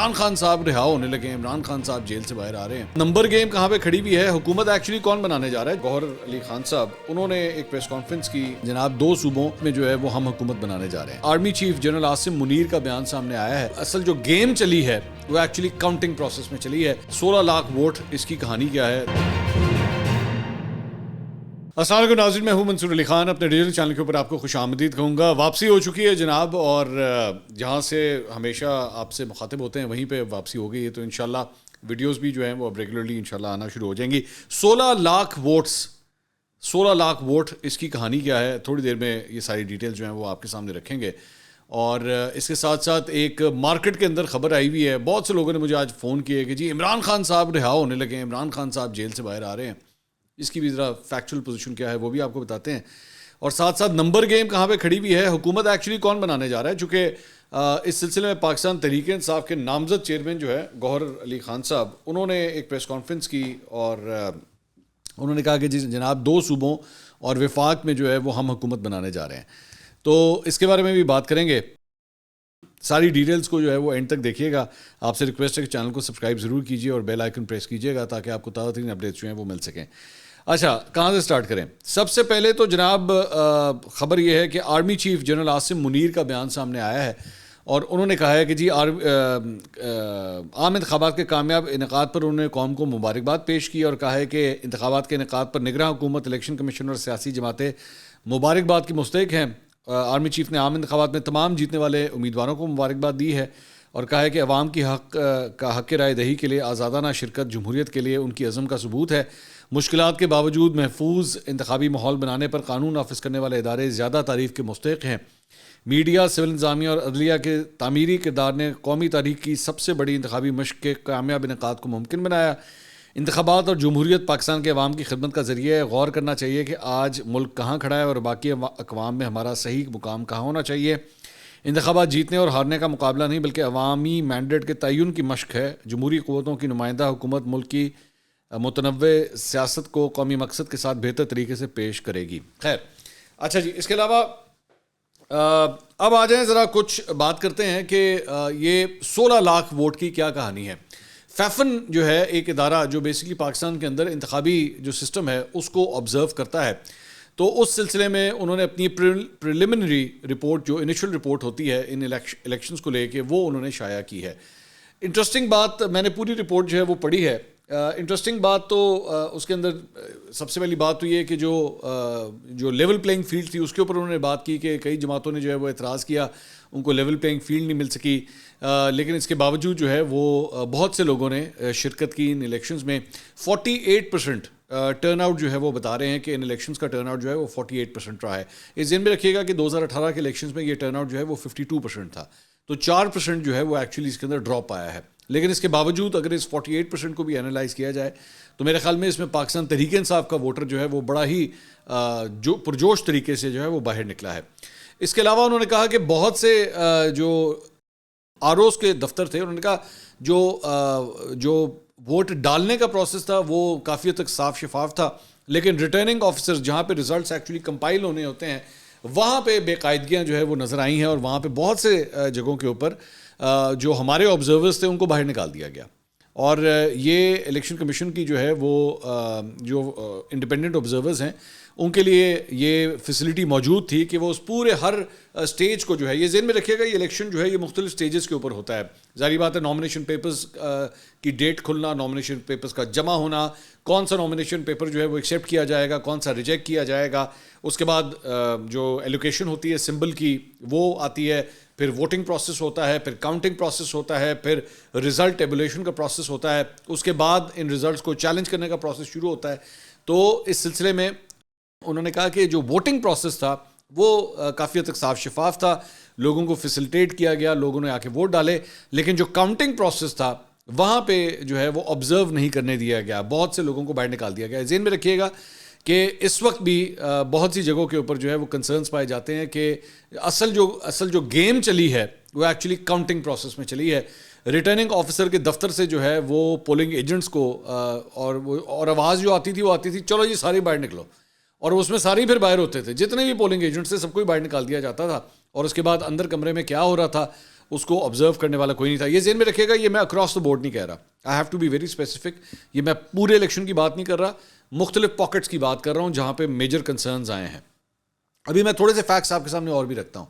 عمران خان صاحب رہا ہونے لگے ہیں, عمران خان صاحب جیل سے باہر آ رہے ہیں. نمبر گیم کہاں پہ کھڑی بھی ہے, حکومت ایکچولی کون بنانے جا رہا ہے؟ گوہر علی خان صاحب, انہوں نے ایک پریس کانفرنس کی, جناب 2 صوبوں میں جو ہے وہ ہم حکومت بنانے جا رہے ہیں. Army chief general Asim Munir کا بیان سامنے آیا ہے. اصل جو گیم چلی ہے وہ ایکچولی کاؤنٹنگ پروسیس میں چلی ہے. 16 لاکھ ووٹ, اس کی کہانی کیا ہے؟ السلام علیکم ناظرین, میں ہوں منصور علی خان. اپنے ڈیجیٹل چینل کے اوپر آپ کو خوش آمدید کہوں گا. واپسی ہو چکی ہے جناب, اور جہاں سے ہمیشہ آپ سے مخاطب ہوتے ہیں وہیں پہ واپسی ہو گئی ہے. تو انشاءاللہ ویڈیوز بھی جو ہیں وہ اب ریگولرلی انشاءاللہ آنا شروع ہو جائیں گی. 16 لاکھ ووٹس, 16 لاکھ ووٹ, اس کی کہانی کیا ہے؟ تھوڑی دیر میں یہ ساری ڈیٹیل جو ہیں وہ آپ کے سامنے رکھیں گے. اور اس کے ساتھ ساتھ ایک مارکیٹ کے اندر خبر آئی ہوئی ہے. بہت سے لوگوں نے مجھے آج فون کیے کہ جی عمران خان صاحب رہا ہونے لگے ہیں, عمران خان صاحب جیل سے باہر آ رہے ہیں. اس کی بھی ذرا فیکچوئل پوزیشن کیا ہے وہ بھی آپ کو بتاتے ہیں. اور ساتھ ساتھ نمبر گیم کہاں پہ کھڑی بھی ہے, حکومت ایکچولی کون بنانے جا رہا ہے. چونکہ اس سلسلے میں پاکستان تحریک انصاف کے نامزد چیئرمین جو ہے گوہر علی خان صاحب, انہوں نے ایک پریس کانفرنس کی اور انہوں نے کہا کہ جی جناب 2 صوبوں اور وفاق میں جو ہے وہ ہم حکومت بنانے جا رہے ہیں. تو اس کے بارے میں بھی بات کریں گے. ساری ڈیٹیلز کو جو ہے وہ اینڈ تک دیکھیے گا. آپ سے ریکویسٹ ہے کہ چینل کو سبسکرائب ضرور کیجیے اور بیل آئیکن پریس کیجیے گا تاکہ آپ کو تازہ ترین اپڈیٹس جو ہیں وہ مل سکیں. اچھا, کہاں سے سٹارٹ کریں؟ سب سے پہلے تو جناب خبر یہ ہے کہ army chief general Asim Munir کا بیان سامنے آیا ہے اور انہوں نے کہا ہے کہ جی عام انتخابات کے کامیاب انعقاد پر انہوں نے قوم کو مبارکباد پیش کی اور کہا ہے کہ انتخابات کے انعقاد پر نگراں حکومت, الیکشن کمیشن اور سیاسی جماعتیں مبارکباد کی مستحق ہیں. آرمی چیف نے عام انتخابات میں تمام جیتنے والے امیدواروں کو مبارکباد دی ہے اور کہا ہے کہ عوام کی حق رائے دہی کے لیے آزادانہ شرکت جمہوریت کے لیے ان کی عزم کا ثبوت ہے. مشکلات کے باوجود محفوظ انتخابی ماحول بنانے پر قانون نافذ کرنے والے ادارے زیادہ تعریف کے مستحق ہیں. میڈیا, سول انتظامیہ اور عدلیہ کے تعمیری کردار نے قومی تاریخ کی سب سے بڑی انتخابی مشق کے کامیاب انعقاد کو ممکن بنایا. انتخابات اور جمہوریت پاکستان کے عوام کی خدمت کا ذریعہ ہے. غور کرنا چاہیے کہ آج ملک کہاں کھڑا ہے اور باقی اقوام میں ہمارا صحیح مقام کہاں ہونا چاہیے. انتخابات جیتنے اور ہارنے کا مقابلہ نہیں بلکہ عوامی مینڈیٹ کے تعین کی مشق ہے. جمہوری قوتوں کی نمائندہ حکومت ملک کی متنوع سیاست کو قومی مقصد کے ساتھ بہتر طریقے سے پیش کرے گی. خیر, اچھا جی, اس کے علاوہ اب آ جائیں ذرا کچھ بات کرتے ہیں کہ یہ 16 لاکھ ووٹ کی کیا کہانی ہے. فیفن جو ہے ایک ادارہ جو بیسکلی پاکستان کے اندر انتخابی جو سسٹم ہے اس کو آبزرو کرتا ہے, تو اس سلسلے میں انہوں نے اپنی پریلیمنری رپورٹ, جو انیشل رپورٹ ہوتی ہے ان الیکشنز کو لے کے, وہ انہوں نے شائع کی ہے. انٹرسٹنگ بات, میں نے پوری رپورٹ جو ہے وہ پڑھی ہے. انٹرسٹنگ بات تو اس کے اندر سب سے پہلی بات تو یہ کہ جو لیول پلینگ فیلڈ تھی اس کے اوپر انہوں نے بات کی کہ کئی جماعتوں نے جو ہے وہ اعتراض کیا, ان کو لیول پلینگ فیلڈ نہیں مل سکی, لیکن اس کے باوجود جو ہے وہ بہت سے لوگوں نے شرکت کی ان الیکشنز میں. 48% ٹرن آؤٹ جو ہے وہ بتا رہے ہیں کہ ان الیکشنز کا ٹرن آؤٹ جو ہے وہ 48% رہا ہے. اس ذہن میں رکھیے گا کہ 2018 کے الیکشنز میں یہ ٹرن آؤٹ جو ہے وہ 52% تھا, تو 4% جو ہے وہ ایکچولی اس کے اندر ڈراپ آیا ہے. لیکن اس کے باوجود اگر اس 48% کو بھی انالائز کیا جائے تو میرے خیال میں اس میں پاکستان تحریک انصاف کا ووٹر جو ہے وہ بڑا ہی جو پرجوش طریقے سے جو ہے وہ باہر نکلا ہے. اس کے علاوہ انہوں نے کہا کہ بہت سے جو آر اوز کے دفتر تھے, انہوں نے کہا جو ووٹ ڈالنے کا پروسیس تھا وہ کافی حد تک صاف شفاف تھا, لیکن ریٹرننگ آفیسر جہاں پہ ریزلٹس ایکچولی کمپائل ہونے ہوتے ہیں وہاں پہ بے قاعدگیاں جو ہے وہ نظر آئی ہیں, اور وہاں پہ بہت سے جگہوں کے اوپر جو ہمارے آبزرورز تھے ان کو باہر نکال دیا گیا. اور یہ الیکشن کمیشن کی جو ہے وہ جو انڈیپینڈنٹ آبزرورز ہیں ان کے لیے یہ فیسلٹی موجود تھی کہ وہ اس پورے ہر سٹیج کو جو ہے, یہ ذہن میں رکھیے گا یہ الیکشن جو ہے یہ مختلف سٹیجز کے اوپر ہوتا ہے. ظاہری بات ہے نامنیشن پیپرز کی ڈیٹ کھلنا, نامنیشن پیپرز کا جمع ہونا, کون سا نامنیشن پیپر جو ہے وہ ایکسیپٹ کیا جائے گا, کون سا ریجیکٹ کیا جائے گا, اس کے بعد جو ایلوکیشن ہوتی ہے سمبل کی وہ آتی ہے, پھر ووٹنگ پروسیس ہوتا ہے, پھر کاؤنٹنگ پروسیس ہوتا ہے, پھر رزلٹ ٹیبولیشن کا پروسیس ہوتا ہے, اس کے بعد ان رزلٹس کو چیلنج کرنے کا پروسیس شروع ہوتا ہے. تو اس سلسلے میں انہوں نے کہا کہ جو ووٹنگ پروسیس تھا وہ کافی حد تک صاف شفاف تھا, لوگوں کو فیسلٹیٹ کیا گیا, لوگوں نے آ کے ووٹ ڈالے, لیکن جو کاؤنٹنگ پروسیس تھا وہاں پہ جو ہے وہ آبزرو نہیں کرنے دیا گیا, بہت سے لوگوں کو باہر نکال دیا گیا. ذہن میں رکھیے گا کہ اس وقت بھی بہت سی جگہوں کے اوپر جو ہے وہ کنسرنس پائے جاتے ہیں کہ اصل جو گیم چلی ہے وہ ایکچولی کاؤنٹنگ پروسیس میں چلی ہے. ریٹرننگ آفیسر کے دفتر سے جو ہے وہ پولنگ ایجنٹس کو اور آواز جو آتی تھی چلو جی سارے باہر نکلو, اور اس میں سارے پھر باہر ہوتے تھے, جتنے بھی پولنگ ایجنٹس تھے سب کو ہی باہر نکال دیا جاتا تھا. اور اس کے بعد اندر کمرے میں کیا ہو رہا تھا اس کو آبزرو کرنے والا کوئی نہیں تھا. یہ ذہن میں رکھے گا, یہ میں اکراس دا بورڈ نہیں کہہ رہا, I have to be very specific. یہ میں پورے الیکشن کی بات نہیں کر رہا, مختلف پاکٹس کی بات کر رہا ہوں جہاں پہ میجر کنسرنز آئے ہیں. ابھی میں تھوڑے سے فیکٹس آپ کے سامنے اور بھی رکھتا ہوں.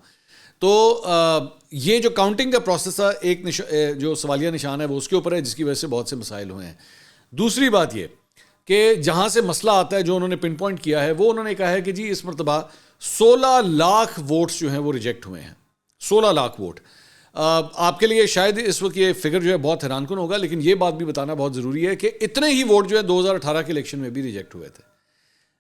تو یہ جو کاؤنٹنگ کا پروسیس تھا, ایک جو سوالیہ نشان ہے وہ اس کے اوپر ہے, جس کی وجہ سے بہت سے مسائل ہوئے ہیں. دوسری بات یہ کہ جہاں سے مسئلہ آتا ہے, جو انہوں نے پن پوائنٹ کیا ہے, وہ انہوں نے کہا ہے کہ جی اس مرتبہ 16 لاکھ ووٹس جو ہیں وہ ریجیکٹ ہوئے ہیں. 16 لاکھ ووٹ. آپ کے لیے شاید اس وقت یہ فگر جو ہے بہت حیران کن ہوگا, لیکن یہ بات بھی بتانا بہت ضروری ہے کہ اتنے ہی ووٹ جو ہے 2018 کے الیکشن میں بھی ریجیکٹ ہوئے تھے.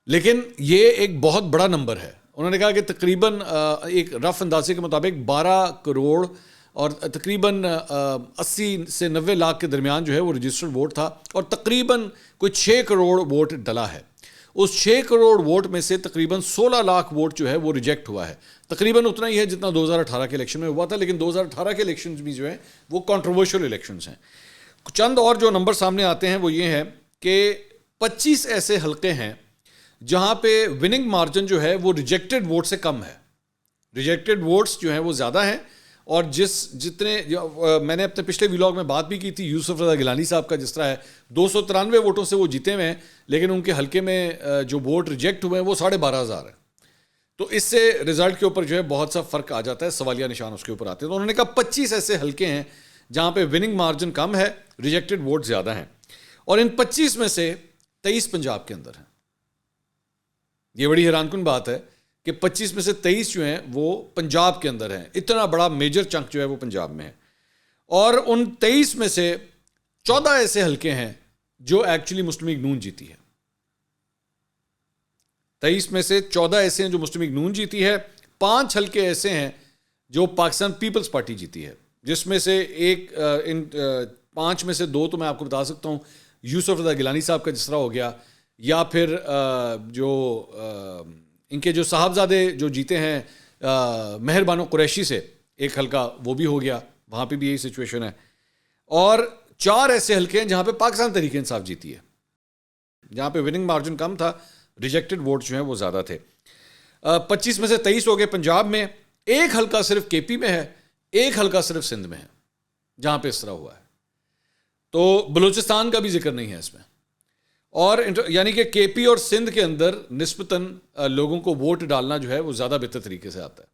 لیکن یہ ایک بہت بڑا نمبر ہے. انہوں نے کہا کہ تقریباً ایک رف اندازے کے مطابق 12 کروڑ اور تقریباً 80 سے 90 لاکھ کے درمیان جو ہے وہ رجسٹرڈ ووٹ تھا, اور تقریباً کوئی 6 کروڑ ووٹ ڈلا ہے. اس 6 کروڑ ووٹ میں سے تقریباً 16 لاکھ ووٹ جو ہے وہ ریجیکٹ ہوا ہے. تقریباً اتنا ہی ہے جتنا 2018 کے الیکشن میں ہوا تھا, لیکن 2018 کے الیکشنز بھی جو ہیں وہ کنٹروورشل الیکشنز ہیں. چند اور جو نمبر سامنے آتے ہیں وہ یہ ہیں کہ 25 ایسے حلقے ہیں جہاں پہ وننگ مارجن جو ہے وہ ریجیکٹڈ ووٹ سے کم ہے. ریجیکٹڈ ووٹس جو ہیں وہ زیادہ ہیں, اور جتنے میں نے اپنے پچھلے ویلاگ میں بات بھی کی تھی یوسف رضا گیلانی صاحب کا, جس طرح ہے 293 ووٹوں سے وہ جیتے ہوئے ہیں, لیکن ان کے حلقے میں جو ووٹ ریجیکٹ ہوئے ہیں وہ 12,500 ہیں. تو اس سے رزلٹ کے اوپر جو ہے بہت سا فرق آ جاتا ہے, سوالیہ نشان اس کے اوپر آتے ہیں. تو انہوں نے کہا 25 ایسے حلقے ہیں جہاں پہ وننگ مارجن کم ہے, ریجیکٹڈ ووٹ زیادہ ہیں, اور ان 25 میں سے 23 پنجاب کے اندر ہیں. یہ بڑی حیران کن بات ہے کہ 25 میں سے 23 جو ہیں وہ پنجاب کے اندر ہیں. اتنا بڑا میجر چنک جو ہے وہ پنجاب میں ہے. اور ان 23 میں سے 14 ایسے حلقے ہیں جو ایکچولی مسلم لیگ نون جیتی ہے. 23 میں سے 14 ایسے ہیں جو مسلم لیگ نون جیتی ہے. 5 حلقے ایسے ہیں جو پاکستان پیپلز پارٹی جیتی ہے, جس میں سے ایک ان 5 میں سے 2 تو میں آپ کو بتا سکتا ہوں, یوسف رضا گیلانی صاحب کا جس طرح ہو گیا, یا پھر جو ان کے جو صاحبزادے جو جیتے ہیں مہر بانو قریشی سے ایک حلقہ, وہ بھی ہو گیا, وہاں پہ بھی یہی سچویشن ہے. اور 4 ایسے حلقے ہیں جہاں پہ پاکستان تحریک انصاف جیتی ہے, جہاں پہ وننگ مارجن کم تھا, ریجیکٹڈ ووٹ جو ہیں وہ زیادہ تھے. 25 میں سے 23 ہو گئے پنجاب میں. ایک حلقہ صرف کے پی میں ہے, ایک حلقہ صرف سندھ میں ہے جہاں پہ اس طرح ہوا ہے. تو بلوچستان کا بھی ذکر نہیں ہے اس میں. اور یعنی کہ کے پی اور سندھ کے اندر نسبتاً لوگوں کو ووٹ ڈالنا جو ہے وہ زیادہ بہتر طریقے سے آتا ہے.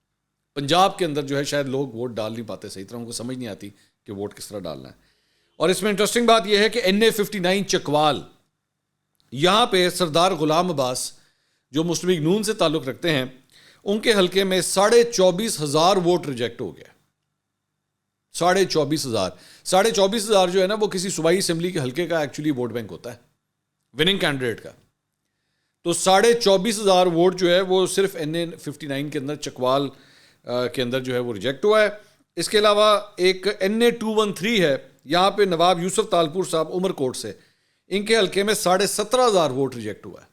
پنجاب کے اندر جو ہے شاید لوگ ووٹ ڈال نہیں پاتے صحیح طرح, ان کو سمجھ نہیں آتی کہ ووٹ کس طرح ڈالنا ہے. اور اس میں انٹرسٹنگ بات یہ ہے کہ NA-59 چکوال, یہاں پہ سردار غلام عباس جو مسلم لیگ نون سے تعلق رکھتے ہیں, ان کے حلقے میں 24,500 ووٹ ریجیکٹ ہو گیا. 24,500 جو ہے نا وہ کسی صوبائی اسمبلی کے حلقے کا ایکچولی ووٹ بینک ہوتا ہے, وننگ کینڈیڈیٹ کا. تو 24,500 ووٹ جو ہے وہ صرف NA-59 کے اندر چکوال کے اندر جو ہے وہ ریجیکٹ ہوا ہے. اس کے علاوہ ایک NA-213 ہے, یہاں پہ نواب یوسف تالپور صاحب عمر کوٹ سے, ان کے حلقے میں 17,500 ووٹ ریجیکٹ ہوا ہے.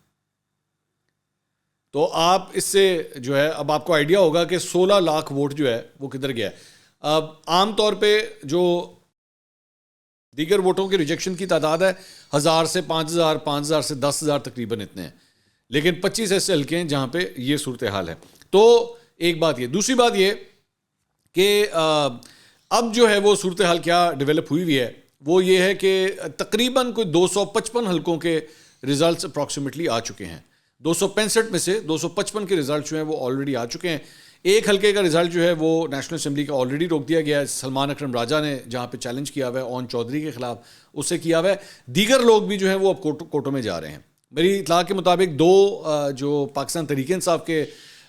تو آپ اس سے جو ہے اب آپ کو آئیڈیا ہوگا کہ 16 لاکھ ووٹ جو ہے وہ کدھر گیا ہے. اب عام طور پہ جو دیگر ووٹوں کے ریجیکشن کی تعداد ہے 1,000 سے 5,000, 5,000 سے 10,000 تقریباً اتنے ہیں, لیکن 25 ایسے حلقے ہیں جہاں پہ یہ صورتحال ہے. تو ایک بات یہ. دوسری بات یہ کہ اب جو ہے وہ صورتحال کیا ڈیولپ ہوئی ہے, وہ یہ ہے کہ تقریباً کوئی 255 حلقوں کے ریزلٹس اپروکسیمیٹلی آ چکے ہیں. 265 میں سے 255 کے ریزلٹ جو ہیں وہ آلریڈی آ چکے ہیں. ایک حلقے کا ریزلٹ جو ہے وہ نیشنل اسمبلی کا آلریڈی روک دیا گیا ہے, سلمان اکرم راجہ نے جہاں پہ چیلنج کیا ہوا ہے اون چودھری کے خلاف, اس سے کیا ہوا ہے. دیگر لوگ بھی جو ہیں وہ اب کوٹوں میں جا رہے ہیں. میری اطلاع کے مطابق 2 جو پاکستان تحریک انصاف کے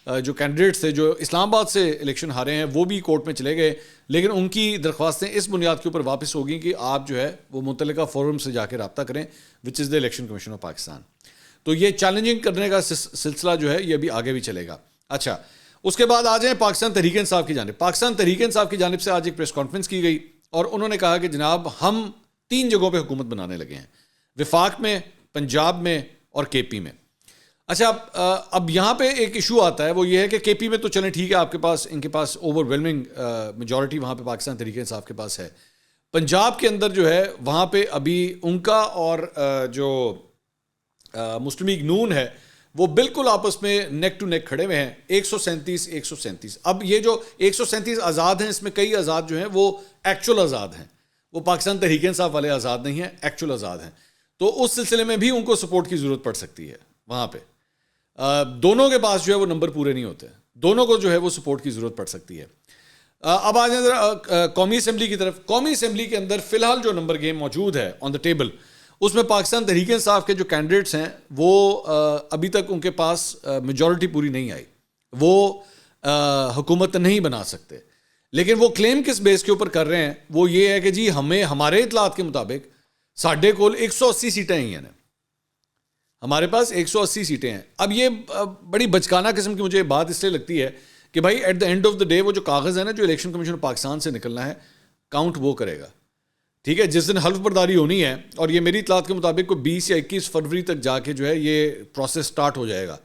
جو کینڈیڈیٹس تھے جو اسلام آباد سے الیکشن ہارے ہیں, وہ بھی کورٹ میں چلے گئے, لیکن ان کی درخواستیں اس بنیاد کے اوپر واپس ہو گئیں کہ آپ جو ہے وہ متعلقہ فورم سے جا کے رابطہ کریں, وچ از دا الیکشن کمیشن آف پاکستان. تو یہ چیلنجنگ کرنے کا سلسلہ جو ہے یہ ابھی آگے بھی چلے گا. اچھا, اس کے بعد آ جائیں پاکستان تحریک انصاف کی جانب. پاکستان تحریک انصاف کی جانب سے آج ایک پریس کانفرنس کی گئی, اور انہوں نے کہا کہ جناب ہم 3 جگہوں پہ حکومت بنانے لگے ہیں, وفاق میں, پنجاب میں اور کے پی میں. اچھا, اب یہاں پہ ایک ایشو آتا ہے, وہ یہ ہے کہ کے پی میں تو چلیں ٹھیک ہے, آپ کے پاس ان کے پاس اوور ویلمنگ میجورٹی وہاں پہ پاکستان تحریک انصاف کے پاس ہے. پنجاب کے اندر جو ہے وہاں پہ ابھی ان کا اور جو مسلم لیگ نون ہے وہ بالکل آپس میں نیک ٹو نیک کھڑے ہوئے ہیں, 137. اب یہ جو 137 آزاد ہیں, اس میں کئی آزاد جو ہیں وہ ایکچوئل آزاد ہیں, وہ پاکستان تحریک انصاف والے آزاد نہیں ہیں, ایکچوئل آزاد ہیں. تو اس سلسلے میں بھی ان کو سپورٹ کی ضرورت پڑ سکتی ہے وہاں پہ. دونوں کے پاس جو ہے وہ نمبر پورے نہیں ہوتے, دونوں کو جو ہے وہ سپورٹ کی ضرورت پڑ سکتی ہے. اب آ جائیں ذرا قومی اسمبلی کی طرف. قومی اسمبلی کے اندر فی الحال جو نمبر گیم موجود ہے آن دا ٹیبل, اس میں پاکستان تحریک انصاف کے جو کینڈیڈیٹس ہیں وہ ابھی تک ان کے پاس میجورٹی پوری نہیں آئی, وہ حکومت نہیں بنا سکتے. لیکن وہ کلیم کس بیس کے اوپر کر رہے ہیں, وہ یہ ہے کہ جی ہمارے اطلاعات کے مطابق ساڈے کول 180 سیٹیں ہی ہیں, ہمارے پاس 180 سیٹیں ہیں. اب یہ بڑی بچکانہ قسم کی مجھے بات اس لیے لگتی ہے کہ بھائی at the end of the day وہ جو کاغذ ہے نا جو الیکشن کمیشن پاکستان سے نکلنا ہے, کاؤنٹ وہ کرے گا. ٹھیک ہے, جس دن حلف برداری ہونی ہے, اور یہ میری اطلاعات کے مطابق کو 20 یا 21 فروری تک جا کے جو ہے یہ پروسیس سٹارٹ ہو جائے گا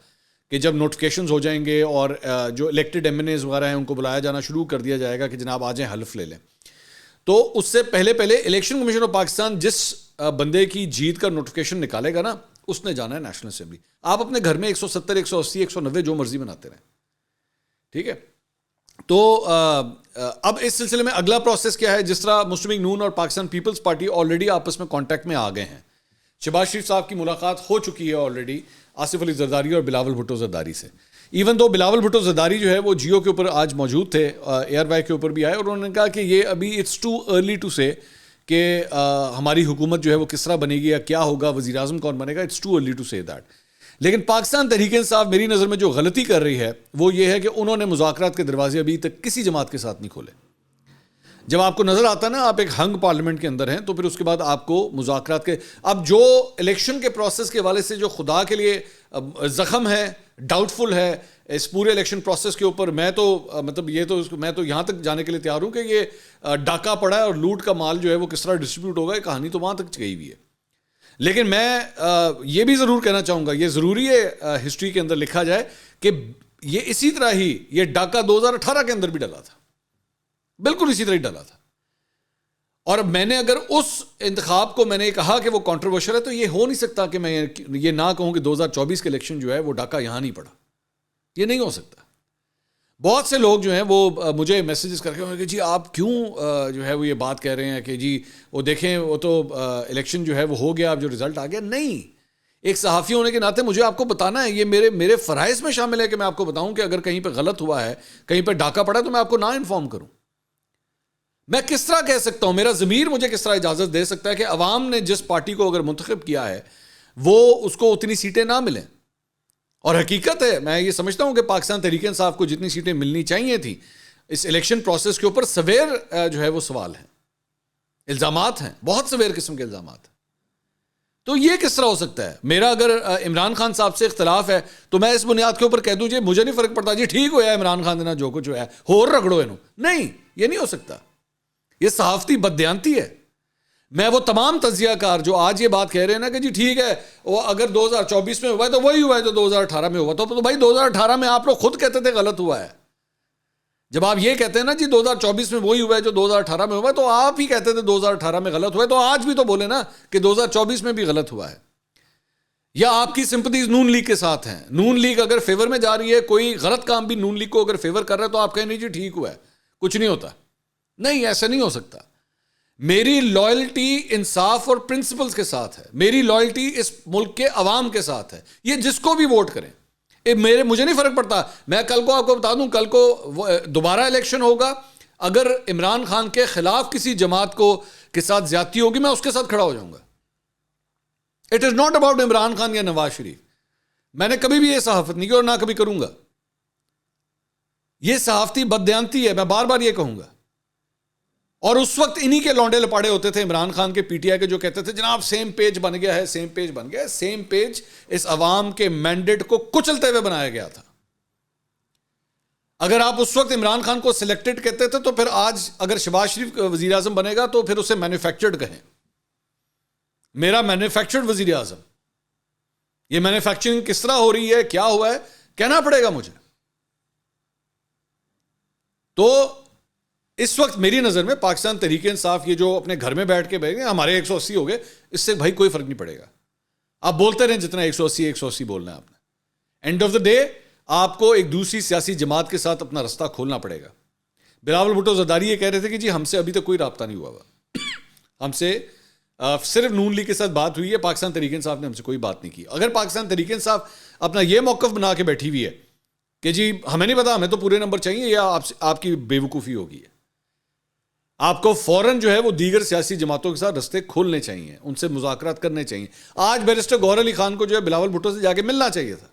کہ جب نوٹیفکیشنز ہو جائیں گے اور جو الیکٹڈ ایم این ایز وغیرہ ہیں ان کو بلایا جانا شروع کر دیا جائے گا کہ جناب آ جائیں حلف لے لیں. تو اس سے پہلے الیکشن کمیشن آف پاکستان جس بندے کی جیت کا نوٹیفکیشن نکالے گا نا, اس نے جانا ہے نیشنل اسمبلی. آپ اپنے گھر میں 170 180 190 جو مرضی بناتے رہیں. ٹھیک ہے, تو اب اس سلسلے میں اگلا پروسیس کیا ہے. جس طرح مسلم لیگ نون اور پاکستان پیپلز پارٹی آلریڈی آپس میں کانٹیکٹ میں آ گئے ہیں, شہباز شریف صاحب کی ملاقات ہو چکی ہے آلریڈی آصف علی زرداری اور بلاول بھٹو زرداری سے. ایون دو بلاول بھٹو زرداری جو ہے وہ جیو کے اوپر آج موجود تھے, ایئر وائی کے اوپر بھی آئے, اور انہوں نے کہا کہ یہ ابھی اٹس ٹو ارلی ٹو سے کہ ہماری حکومت جو ہے وہ کس طرح بنے گی یا کیا ہوگا, وزیر اعظم کون بنے گا, اٹس ٹو ارلی ٹو سے دیٹ. لیکن پاکستان تحریک انصاف میری نظر میں جو غلطی کر رہی ہے وہ یہ ہے کہ انہوں نے مذاکرات کے دروازے ابھی تک کسی جماعت کے ساتھ نہیں کھولے. جب آپ کو نظر آتا ہے نا آپ ایک ہنگ پارلیمنٹ کے اندر ہیں, تو پھر اس کے بعد آپ کو مذاکرات کے, اب جو الیکشن کے پروسیس کے حوالے سے جو خدا کے لیے زخم ہے, ڈاؤٹ فل ہے اس پورے الیکشن پروسیس کے اوپر, میں تو مطلب میں تو یہاں تک جانے کے لیے تیار ہوں کہ یہ ڈاکہ پڑا ہے اور لوٹ کا مال جو ہے وہ کس طرح ڈسٹریبیوٹ ہوگا, یہ کہانی تو وہاں تک گئی ہوئی ہے. لیکن میں یہ بھی ضرور کہنا چاہوں گا, یہ ضروری ہے ہسٹری کے اندر لکھا جائے کہ یہ اسی طرح ہی یہ ڈاکہ 2018 کے اندر بھی ڈلا تھا, بالکل اسی طرح ہی ڈلا تھا. اور میں نے اگر اس انتخاب کو میں نے کہا کہ وہ کنٹروورشل ہے, تو یہ ہو نہیں سکتا کہ میں یہ نہ کہوں کہ 2024 کے الیکشن جو ہے وہ ڈاکہ یہاں نہیں پڑا. یہ نہیں ہو سکتا. بہت سے لوگ جو ہیں وہ مجھے میسیجز کر کے کہ جی آپ کیوں جو ہے وہ یہ بات کہہ رہے ہیں کہ جی وہ دیکھیں وہ تو الیکشن جو ہے وہ ہو گیا, اب جو رزلٹ آ گیا. نہیں, ایک صحافی ہونے کے ناطے مجھے آپ کو بتانا ہے, یہ میرے فرائض میں شامل ہے کہ میں آپ کو بتاؤں کہ اگر کہیں پہ غلط ہوا ہے, کہیں پہ ڈاکہ پڑا, تو میں آپ کو نہ انفارم کروں. میں کس طرح کہہ سکتا ہوں, میرا ضمیر مجھے کس طرح اجازت دے سکتا ہے کہ عوام نے جس پارٹی کو اگر منتخب کیا ہے وہ اس کو اتنی سیٹیں نہ ملیں. اور حقیقت ہے, میں یہ سمجھتا ہوں کہ پاکستان تحریک انصاف کو جتنی سیٹیں ملنی چاہیے تھیں اس الیکشن پروسیس کے اوپر سویر جو ہے وہ سوال ہیں, الزامات ہیں, بہت سویر قسم کے الزامات. تو یہ کس طرح ہو سکتا ہے؟ میرا اگر عمران خان صاحب سے اختلاف ہے تو میں اس بنیاد کے اوپر کہہ دوں جی مجھے نہیں فرق پڑتا, جی ٹھیک ہوا ہے عمران خان دینا جو کچھ ہوا ہے, ہور رگڑو انہوں. نہیں, یہ نہیں ہو سکتا. یہ صحافتی بددیانتی ہے. میں وہ تمام تجزیہ کار جو آج یہ بات کہہ رہے ہیں نا کہ جی ٹھیک ہے وہ اگر 2024 میں ہوا ہے تو وہی ہوا ہے جو 2018 میں ہوا. تو بھائی 2018 میں آپ لوگ خود کہتے تھے غلط ہوا ہے. جب آپ یہ کہتے ہیں نا جی 2024 میں وہی ہوا ہے جو 2018 میں ہوا ہے, تو آپ ہی کہتے تھے 2018 میں غلط ہوا ہے, تو آج بھی تو بولے نا کہ 2024 میں بھی غلط ہوا ہے. یا آپ کی سمپتیز نون لیگ کے ساتھ ہیں, نون لیگ اگر فیور میں جا رہی ہے, کوئی غلط کام بھی نون لیگ کو اگر فیور کر رہا ہے تو آپ کہیں نہیں جی ٹھیک ہوا ہے, کچھ نہیں ہوتا. نہیں, ایسا نہیں ہو سکتا. میری لائلٹی انصاف اور پرنسپلز کے ساتھ ہے, میری لائلٹی اس ملک کے عوام کے ساتھ ہے. یہ جس کو بھی ووٹ کریں, مجھے نہیں فرق پڑتا. میں کل کو آپ کو بتا دوں, کل کو دوبارہ الیکشن ہوگا, اگر عمران خان کے خلاف کسی جماعت کے ساتھ زیادتی ہوگی میں اس کے ساتھ کھڑا ہو جاؤں گا. It is not about Imran Khan یا نواز شریف. میں نے کبھی بھی یہ صحافت نہیں کی اور نہ کبھی کروں گا. یہ صحافتی بددیانتی ہے, میں بار بار یہ کہوں گا. اور اس وقت انہی کے لونڈے لپاڑے ہوتے تھے عمران خان کے پی ٹی آئی کے جو کہتے تھے جناب سیم پیج بن گیا ہے, سیم پیج بن گیا ہے. سیم پیج اس عوام کے مینڈیٹ کو کچلتے ہوئے بنایا گیا تھا. اگر آپ اس وقت عمران خان کو سلیکٹڈ کہتے تھے تو پھر آج اگر شہباز شریف وزیر اعظم بنے گا تو پھر اسے مینوفیکچرڈ کہیں. میرا مینوفیکچرڈ وزیر اعظم, یہ مینوفیکچرنگ کس طرح ہو رہی ہے, کیا ہوا ہے, کہنا پڑے گا مجھے. تو اس وقت میری نظر میں پاکستان تحریک انصاف یہ جو اپنے گھر میں بیٹھ کے بیٹھ گئے ہمارے 180 ہو گئے, اس سے بھائی کوئی فرق نہیں پڑے گا. آپ بولتے رہیں جتنا 180 بولنا ہے آپ نے. اینڈ آف دا ڈے آپ کو ایک دوسری سیاسی جماعت کے ساتھ اپنا رستہ کھولنا پڑے گا. بلاول بھٹو زرداری یہ کہہ رہے تھے کہ جی ہم سے ابھی تک کوئی رابطہ نہیں ہوا ہوا, ہم سے صرف نون لیگ کے ساتھ بات ہوئی ہے, پاکستان تحریک انصاف نے ہم سے کوئی بات نہیں کی. اگر پاکستان تحریک انصاف اپنا یہ موقف بنا کے بیٹھی ہوئی ہے کہ جی ہمیں نہیں پتا, ہمیں تو پورے نمبر چاہیے, یا آپ کی بے وقوفی ہوگی ہے. آپ کو فوراً جو ہے وہ دیگر سیاسی جماعتوں کے ساتھ رستے کھولنے چاہیے, ان سے مذاکرات کرنے چاہیے. آج بیرسٹر گوہر علی خان کو جو ہے بلاول بھٹو سے جا کے ملنا چاہیے تھا.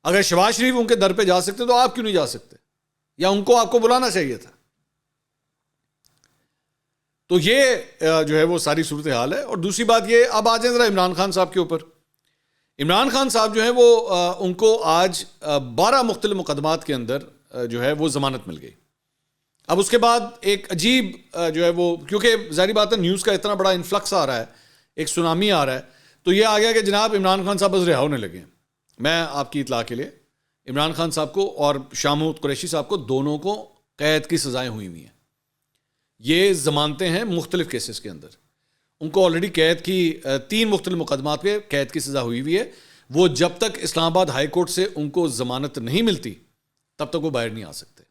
اگر شہباز شریف ان کے در پہ جا سکتے تو آپ کیوں نہیں جا سکتے, یا ان کو آپ کو بلانا چاہیے تھا. تو یہ جو ہے وہ ساری صورتحال ہے. اور دوسری بات یہ, اب آ جائیں ذرا عمران خان صاحب کے اوپر. عمران خان صاحب جو ہے وہ ان کو آج 12 مختلف مقدمات کے اندر جو ہے وہ ضمانت مل گئی. اب اس کے بعد ایک عجیب جو ہے وہ, کیونکہ ظاہری بات ہے نیوز کا اتنا بڑا انفلکس آ رہا ہے, ایک سونامی آ رہا ہے, تو یہ آ گیا کہ جناب عمران خان صاحب بس رہا ہونے لگے ہیں. میں آپ کی اطلاع کے لیے, عمران خان صاحب کو اور شاہ محمود قریشی صاحب کو دونوں کو قید کی سزائیں ہوئی ہوئی ہیں. یہ ضمانتیں ہیں مختلف کیسز کے اندر. ان کو آلریڈی قید کی 3 مختلف مقدمات پہ قید کی سزا ہوئی ہوئی ہے. وہ جب تک اسلام آباد ہائی کورٹ سے ان کو ضمانت نہیں ملتی تب تک وہ باہر نہیں آ سکتے.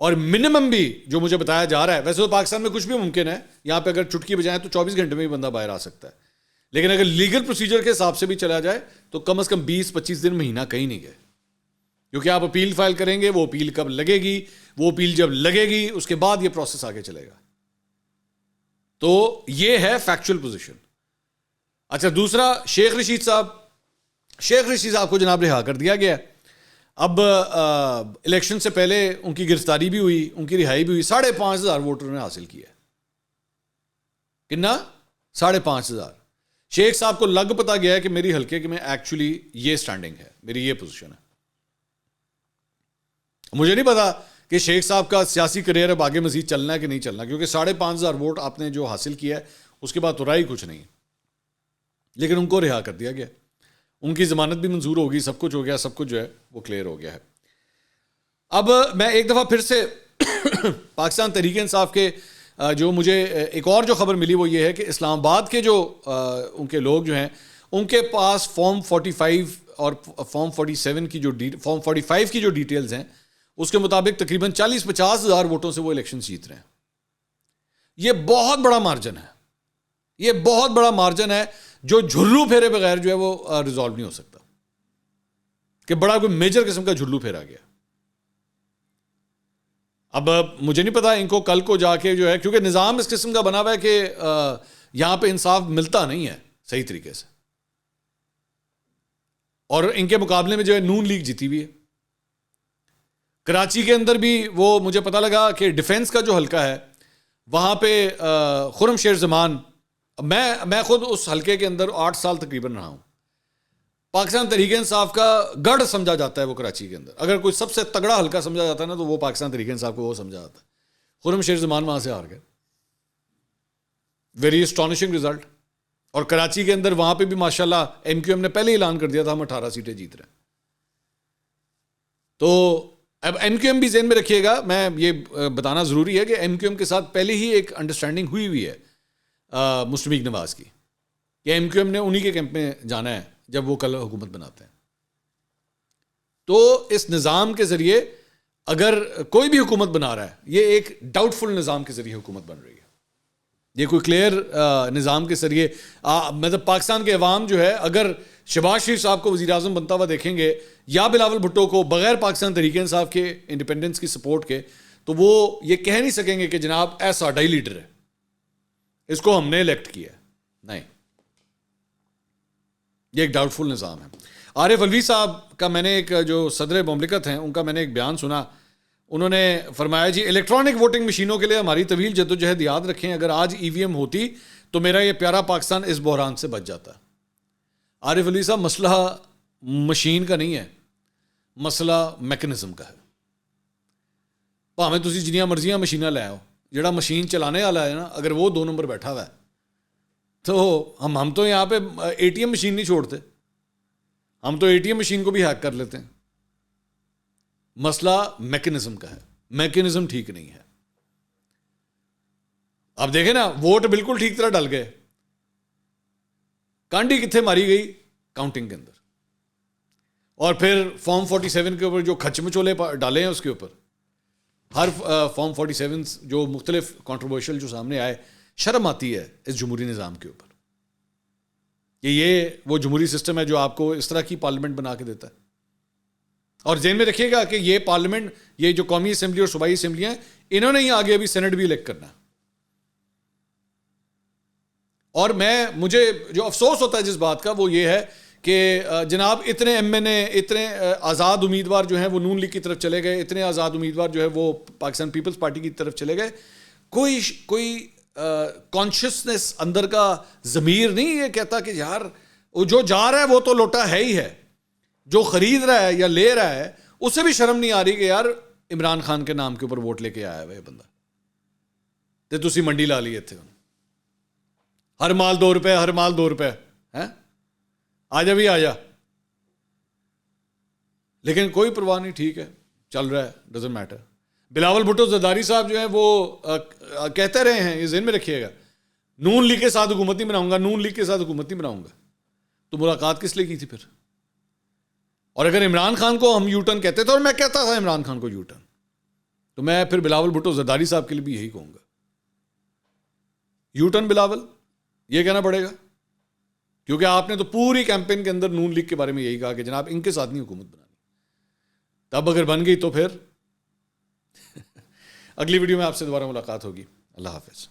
اور منیمم بھی جو مجھے بتایا جا رہا ہے, ویسے تو پاکستان میں کچھ بھی ممکن ہے, یہاں پہ اگر چٹکی بجائیں تو 24 گھنٹے میں بھی بندہ باہر آ سکتا ہے, لیکن اگر لیگل پروسیجر کے حساب سے بھی چلا جائے تو کم از کم 20-25 دن, مہینہ کہیں نہیں گئے. کیونکہ آپ اپیل فائل کریں گے, وہ اپیل کب لگے گی, وہ اپیل جب لگے گی اس کے بعد یہ پروسیس آگے چلے گا. تو یہ ہے فیکچوئل پوزیشن. اچھا, دوسرا شیخ رشید صاحب کو جناب رہا کر دیا گیا. اب الیکشن سے پہلے ان کی گرفتاری بھی ہوئی, ان کی رہائی بھی ہوئی. 5,500 ووٹر نے حاصل کیا. کتنا؟ 5,500. شیخ صاحب کو لگ پتا گیا ہے کہ میری حلقے کے میں ایکچولی یہ سٹینڈنگ ہے, میری یہ پوزیشن ہے. مجھے نہیں پتا کہ شیخ صاحب کا سیاسی کریئر اب آگے مزید چلنا ہے کہ نہیں چلنا, کیونکہ 5,500 ووٹ آپ نے جو حاصل کیا ہے اس کے بعد تو رائے کچھ نہیں. لیکن ان کو رہا کر دیا گیا, ان کی ضمانت بھی منظور ہوگی, سب کچھ ہو گیا, سب کچھ جو ہے وہ کلیئر ہو گیا ہے. اب میں ایک دفعہ پھر سے پاکستان تحریک انصاف کے جو مجھے ایک اور جو خبر ملی وہ یہ ہے کہ اسلام آباد کے جو ان کے لوگ جو ہیں ان کے پاس فارم 45 اور فارم 47 کی جو فارم 45 کی جو ڈیٹیلز ہیں اس کے مطابق تقریباً 40-50 ہزار ووٹوں سے وہ الیکشن جیت رہے ہیں. یہ بہت بڑا مارجن ہے, یہ بہت بڑا مارجن ہے جو جھلو پھیرے بغیر جو ہے وہ ریزالو نہیں ہو سکتا, کہ بڑا کوئی میجر قسم کا جھلو پھیرا گیا. اب مجھے نہیں پتا ان کو کل کو جا کے جو ہے, کیونکہ نظام اس قسم کا بنا ہوا ہے کہ یہاں پہ انصاف ملتا نہیں ہے صحیح طریقے سے, اور ان کے مقابلے میں جو ہے نون لیگ جیتی ہوئی ہے. کراچی کے اندر بھی وہ مجھے پتا لگا کہ ڈیفنس کا جو حلقہ ہے وہاں پہ خرم شیر زمان, میں خود اس حلقے کے اندر 8 سال تقریباً رہا ہوں. پاکستان تحریک انصاف کا گڑھ سمجھا جاتا ہے وہ کراچی کے اندر. اگر کوئی سب سے تگڑا حلقہ سمجھا جاتا ہے نا تو وہ پاکستان تحریک انصاف کو وہ سمجھا جاتا ہے. خرم شیر زمان وہاں سے ہار گئے, ویری اسٹانشنگ رزلٹ. اور کراچی کے اندر وہاں پہ بھی ماشاءاللہ ایم کیو ایم نے پہلے اعلان کر دیا تھا ہم 18 سیٹیں جیت رہے ہیں. تو اب ایم کیو ایم بھی ذہن میں رکھیے گا, میں یہ بتانا ضروری ہے کہ ایم کیو ایم کے ساتھ پہلے ہی ایک انڈرسٹینڈنگ ہوئی ہے مسلم لیگ نواز کی, کہ ایم کیو ایم نے انہی کے کیمپ میں جانا ہے جب وہ کل حکومت بناتے ہیں. تو اس نظام کے ذریعے اگر کوئی بھی حکومت بنا رہا ہے, یہ ایک ڈاؤٹ فل نظام کے ذریعے حکومت بن رہی ہے. یہ کوئی کلیئر نظام کے ذریعے مطلب پاکستان کے عوام جو ہے اگر شہباز شریف صاحب کو وزیر اعظم بنتا ہوا دیکھیں گے یا بلاول بھٹو کو بغیر پاکستان تحریک انصاف کے انڈیپینڈنس کی سپورٹ کے, تو وہ یہ کہہ نہیں سکیں گے کہ جناب ایسا ڈائی لیڈر ہے, اس کو ہم نے الیکٹ کیا ہے. نہیں, یہ ایک ڈاؤٹ فل نظام ہے. عارف الوی صاحب کا میں نے ایک جو صدر مملکت ہیں ان کا میں نے ایک بیان سنا. انہوں نے فرمایا جی الیکٹرانک ووٹنگ مشینوں کے لیے ہماری طویل جدوجہد یاد رکھیں, اگر آج ای وی ایم ہوتی تو میرا یہ پیارا پاکستان اس بحران سے بچ جاتا. عارف الوی صاحب مسئلہ مشین کا نہیں ہے, مسئلہ میکنزم کا ہے. ਭਾਵੇਂ ਤੁਸੀਂ ਜਿੰਨੀਆਂ ਮਰਜ਼ੀਆਂ ਮਸ਼ੀਨਾਂ ਲੈ ਆਓ, ਜਿਹੜਾ مشین چلانے والا ہے نا اگر وہ 2 نمبر بیٹھا ہوا ہے تو ہم تو یہاں پہ اے ٹی ایم مشین نہیں چھوڑتے, ہم تو اے ٹی ایم مشین کو بھی ہیک کر لیتے ہیں. مسئلہ میکنزم کا ہے, میکنزم ٹھیک نہیں ہے. آپ دیکھیں نا ووٹ بالکل ٹھیک طرح ڈل گئے, کانڈی کتنے ماری گئی کاؤنٹنگ کے اندر. اور پھر فارم 47 کے اوپر جو کھچ مچولے ڈالے ہیں اس کے اوپر ہر فارم 47 جو مختلف کنٹروورشل جو سامنے آئے, شرم آتی ہے اس جمہوری نظام کے اوپر کہ یہ وہ جمہوری سسٹم ہے جو آپ کو اس طرح کی پارلیمنٹ بنا کے دیتا ہے. اور ذہن میں رکھیے گا کہ یہ پارلیمنٹ, یہ جو قومی اسمبلی اور صوبائی اسمبلیاں ہیں, انہوں نے ہی آگے ابھی سینٹ بھی الیکٹ کرنا ہے. اور مجھے جو افسوس ہوتا ہے جس بات کا وہ یہ ہے کہ جناب اتنے ایم این اے, اتنے آزاد امیدوار جو ہیں وہ نون لیگ کی طرف چلے گئے, اتنے آزاد امیدوار جو ہے وہ پاکستان پیپلز پارٹی کی طرف چلے گئے. کوئی کانشیسنس اندر کا ضمیر نہیں یہ کہتا کہ یار وہ جو جا رہا ہے وہ تو لوٹا ہے ہی ہے, جو خرید رہا ہے یا لے رہا ہے اسے بھی شرم نہیں آ رہی کہ یار عمران خان کے نام کے اوپر ووٹ لے کے آیا ہوا یہ بندہ, تے تسی منڈی لا لی اتنے ہر مال 2 روپے, ہر مال 2 روپے ہیں, آ جا بھی آ جا. لیکن کوئی پرواہ نہیں, ٹھیک ہے چل رہا ہے, ڈزنٹ میٹر. بلاول بھٹو زرداری صاحب جو ہیں وہ کہتے رہے ہیں, یہ ذہن میں رکھیے گا, نون لیگ کے ساتھ حکومت نہیں بناؤں گا, نون لیگ کے ساتھ حکومت نہیں بناؤں گا. تو ملاقات کس لیے کی تھی پھر؟ اور اگر عمران خان کو ہم یو ٹرن کہتے تھے, اور میں کہتا تھا عمران خان کو یو ٹرن, تو میں پھر بلاول بھٹو زرداری صاحب کے لیے بھی یہی کہوں گا, یو ٹرن بلاول, یہ کہنا پڑے گا. کیونکہ آپ نے تو پوری کیمپین کے اندر نون لیگ کے بارے میں یہی کہا کہ جناب ان کے ساتھ نہیں حکومت بنانی. تب اگر بن گئی تو پھر اگلی ویڈیو میں آپ سے دوبارہ ملاقات ہوگی. اللہ حافظ.